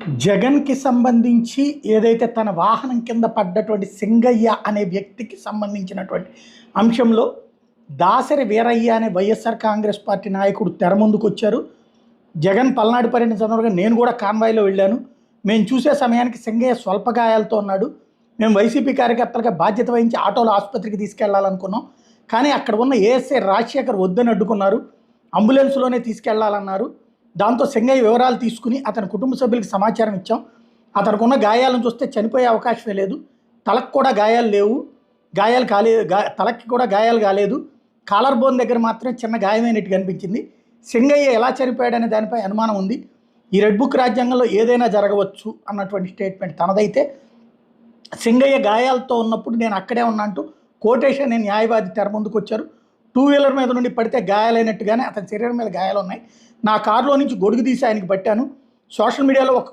జగన్‌కి సంబంధించి ఏదైతే తన వాహనం కింద పడ్డటువంటి సింగయ్య అనే వ్యక్తికి సంబంధించినటువంటి అంశంలో దాసరి వీరయ్య అనే వైఎస్ఆర్ కాంగ్రెస్ పార్టీ నాయకుడు తెర ముందుకొచ్చారు. జగన్ పల్నాడు పర్యటన సందర్భంగా నేను కూడా కాన్వాయ్‌లో వెళ్ళాను. మేము చూసే సమయానికి సింగయ్య స్వల్ప గాయాలతో ఉన్నాడు. మేము వైసీపీ కార్యకర్తలుగా బాధ్యత వహించి ఆటోలో ఆసుపత్రికి తీసుకెళ్లాలనుకున్నాం. కానీ అక్కడ ఉన్న ఏఎస్ఐ రాజశేఖర్ వద్దని అడ్డుకున్నారు. అంబులెన్స్‌లోనే తీసుకెళ్లాలన్నారు. దాంతో సింగయ్య వివరాలు తీసుకుని అతని కుటుంబ సభ్యులకు సమాచారం ఇచ్చాం. అతనికి ఉన్న గాయాలను చూస్తే చనిపోయే అవకాశమే లేదు. తలకు కూడా గాయాలు లేవు. తలకి కూడా గాయాలు కాలేదు. కాలర్ బోన్ దగ్గర మాత్రం చిన్న గాయమైనట్టు కనిపించింది. సింగయ్య ఎలా చనిపోయాడనే దానిపై అనుమానం ఉంది. ఈ రెడ్ బుక్ రాజ్యాంగంలో ఏదైనా జరగవచ్చు అన్నటువంటి స్టేట్మెంట్ తనదైతే, సింగయ్య గాయాలతో ఉన్నప్పుడు నేను అక్కడే ఉన్నా అంటూ కోటేషన్ అనే న్యాయవాది తెర ముందుకు వచ్చారు. 2 వీలర్ మీద నుండి పడితే గాయాలైనట్టుగానే అతని శరీరం మీద గాయాలు ఉన్నాయి. నా కారులో నుంచి గొడుగు తీసి ఆయనకి పట్టాను. సోషల్ మీడియాలో ఒక